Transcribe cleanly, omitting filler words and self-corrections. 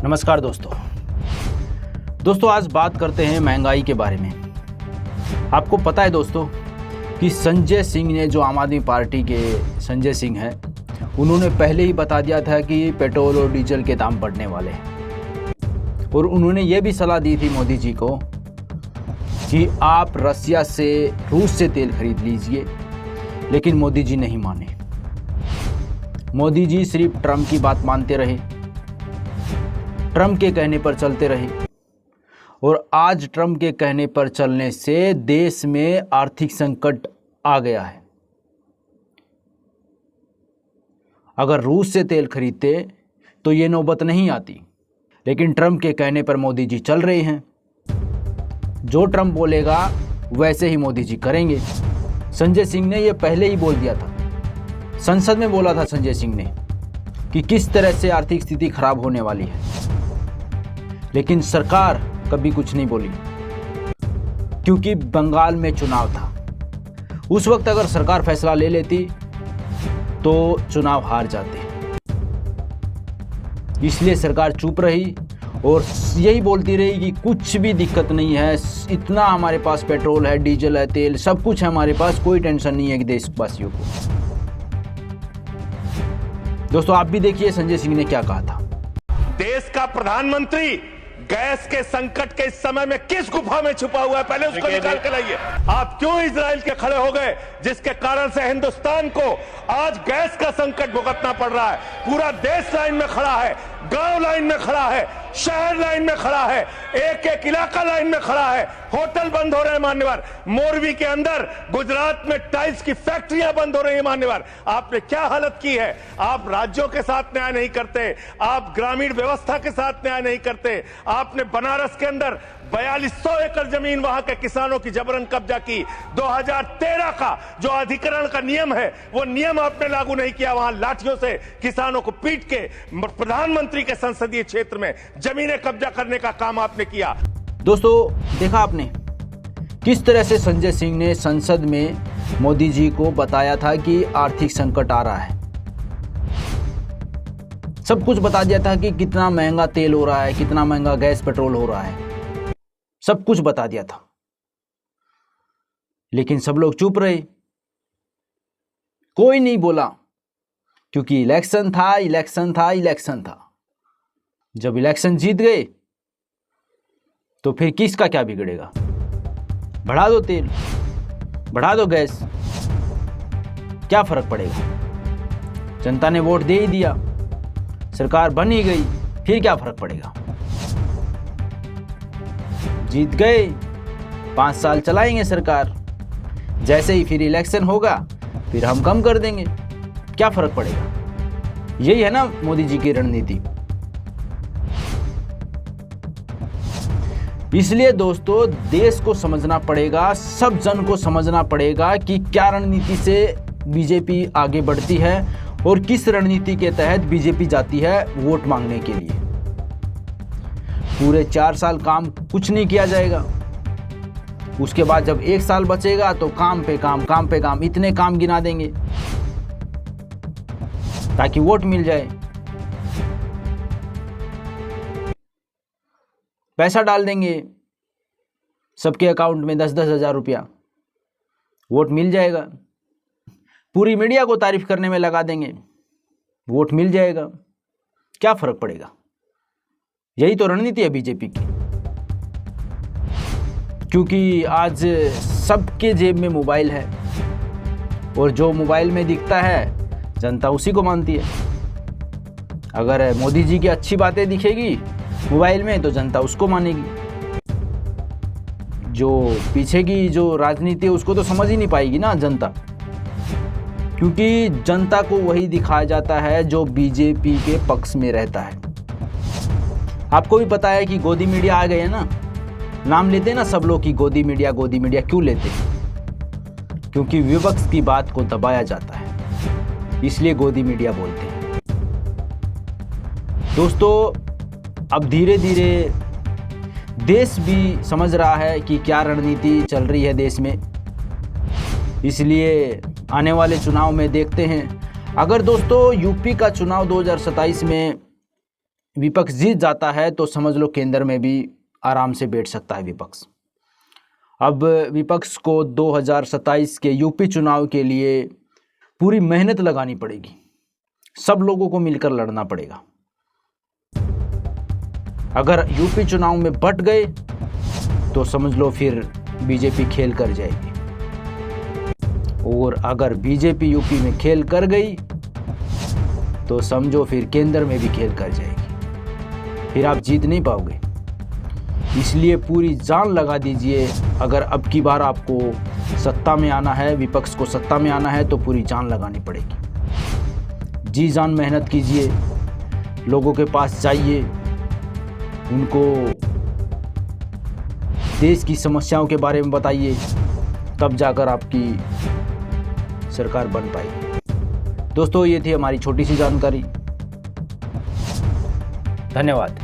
नमस्कार दोस्तों आज बात करते हैं महंगाई के बारे में। आपको पता है दोस्तों कि संजय सिंह ने, जो आम आदमी पार्टी के संजय सिंह हैं, उन्होंने पहले ही बता दिया था कि पेट्रोल और डीजल के दाम बढ़ने वाले हैं। और उन्होंने ये भी सलाह दी थी मोदी जी को कि आप रसिया से, रूस से तेल खरीद लीजिए, लेकिन मोदी जी नहीं माने। मोदी जी सिर्फ ट्रम्प की बात मानते रहे, ट्रम्प के कहने पर चलते रहे। और आज ट्रम्प के कहने पर चलने से देश में आर्थिक संकट आ गया है। अगर रूस से तेल खरीदते तो ये नौबत नहीं आती, लेकिन ट्रम्प के कहने पर मोदी जी चल रहे हैं। जो ट्रम्प बोलेगा वैसे ही मोदी जी करेंगे। संजय सिंह ने ये पहले ही बोल दिया था, संसद में बोला था संजय सिंह ने कि किस तरह से आर्थिक स्थिति खराब होने वाली है, लेकिन सरकार कभी कुछ नहीं बोली, क्योंकि बंगाल में चुनाव था। उस वक्त अगर सरकार फैसला ले लेती तो चुनाव हार जाते, इसलिए सरकार चुप रही और यही बोलती रही कि कुछ भी दिक्कत नहीं है, इतना हमारे पास पेट्रोल है, डीजल है, तेल, सब कुछ है हमारे पास, कोई टेंशन नहीं है कि देशवासियों को। दोस्तों आप भी देखिए संजय सिंह ने क्या कहा था। देश का प्रधानमंत्री गैस के संकट के इस समय में किस गुफा में छुपा हुआ है, पहले उसको निकाल के लाइए। आप क्यों इजराइल के खड़े हो गए, जिसके कारण से हिंदुस्तान को आज गैस का संकट भुगतना पड़ रहा है। पूरा देश लाइन में खड़ा है, गांव लाइन में खड़ा है, शहर लाइन में खड़ा है, एक एक इलाका लाइन में खड़ा है। होटल बंद हो रहे हैं मान्यवर, मोरवी के अंदर गुजरात में टाइल्स की फैक्ट्रियां बंद हो रही है मान्यवर। आपने क्या हालत की है। आप राज्यों के साथ न्याय नहीं करते, आप ग्रामीण व्यवस्था के साथ न्याय नहीं करते। आपने बनारस के अंदर 4200 एकड़ जमीन वहां के किसानों की जबरन कब्जा की। 2013 का जो अधिकरण का नियम है, वो नियम आपने लागू नहीं किया। वहां लाठियों से किसानों को पीट के प्रधानमंत्री के संसदीय क्षेत्र में जमीनें कब्जा करने का काम आपने किया। दोस्तों देखा आपने किस तरह से संजय सिंह ने संसद में मोदी जी को बताया था कि आर्थिक संकट आ रहा है। सब कुछ बता दिया था कि कितना महंगा तेल हो रहा है, कितना महंगा गैस पेट्रोल हो रहा है, सब कुछ बता दिया था। लेकिन सब लोग चुप रहे, कोई नहीं बोला, क्योंकि इलेक्शन था। जब इलेक्शन जीत गए तो फिर किसका क्या बिगड़ेगा। बढ़ा दो तेल, बढ़ा दो गैस, क्या फर्क पड़ेगा। जनता ने वोट दे ही दिया, सरकार बन ही गई, फिर क्या फर्क पड़ेगा। जीत गए, 5 साल चलाएंगे सरकार, जैसे ही फिर इलेक्शन होगा फिर हम कम कर देंगे, क्या फर्क पड़ेगा। यही है ना मोदी जी की रणनीति। इसलिए दोस्तों देश को समझना पड़ेगा, सब जन को समझना पड़ेगा कि क्या रणनीति से बीजेपी आगे बढ़ती है और किस रणनीति के तहत बीजेपी जाती है वोट मांगने के लिए। पूरे 4 साल काम कुछ नहीं किया जाएगा, उसके बाद जब 1 साल बचेगा तो काम पे काम, इतने काम गिना देंगे ताकि वोट मिल जाए। पैसा डाल देंगे सबके अकाउंट में 10-10 हज़ार रुपया, वोट मिल जाएगा। पूरी मीडिया को तारीफ करने में लगा देंगे, वोट मिल जाएगा, क्या फर्क पड़ेगा। यही तो रणनीति है बीजेपी की। क्योंकि आज सबके जेब में मोबाइल है और जो मोबाइल में दिखता है जनता उसी को मानती है। अगर मोदी जी की अच्छी बातें दिखेगी मोबाइल में तो जनता उसको मानेगी। जो पीछे की जो राजनीति है उसको तो समझ ही नहीं पाएगी ना जनता, क्योंकि जनता को वही दिखाया जाता है जो बीजेपी के पक्ष में रहता है। आपको भी पता है कि गोदी मीडिया आ गए है ना, नाम लेते हैं ना सब लोग कि गोदी मीडिया क्यों लेते हैं, क्योंकि विपक्ष की बात को दबाया जाता है, इसलिए गोदी मीडिया बोलते हैं। दोस्तों अब धीरे धीरे देश भी समझ रहा है कि क्या रणनीति चल रही है देश में, इसलिए आने वाले चुनाव में देखते हैं। अगर दोस्तों यूपी का चुनाव 2027 में विपक्ष जीत जाता है तो समझ लो केंद्र में भी आराम से बैठ सकता है विपक्ष। अब विपक्ष को 2027 के यूपी चुनाव के लिए पूरी मेहनत लगानी पड़ेगी, सब लोगों को मिलकर लड़ना पड़ेगा। अगर यूपी चुनाव में बट गए तो समझ लो फिर बीजेपी खेल कर जाएगी, और अगर बीजेपी यूपी में खेल कर गई तो समझो फिर केंद्र में भी खेल कर जाएगी, फिर आप जीत नहीं पाओगे। इसलिए पूरी जान लगा दीजिए। अगर अब की बार आपको सत्ता में आना है, विपक्ष को सत्ता में आना है तो पूरी जान लगानी पड़ेगी। जी जान मेहनत कीजिए, लोगों के पास जाइए, उनको देश की समस्याओं के बारे में बताइए, तब जाकर आपकी सरकार बन पाएगी। दोस्तों, ये थी हमारी छोटी सी जानकारी। धन्यवाद।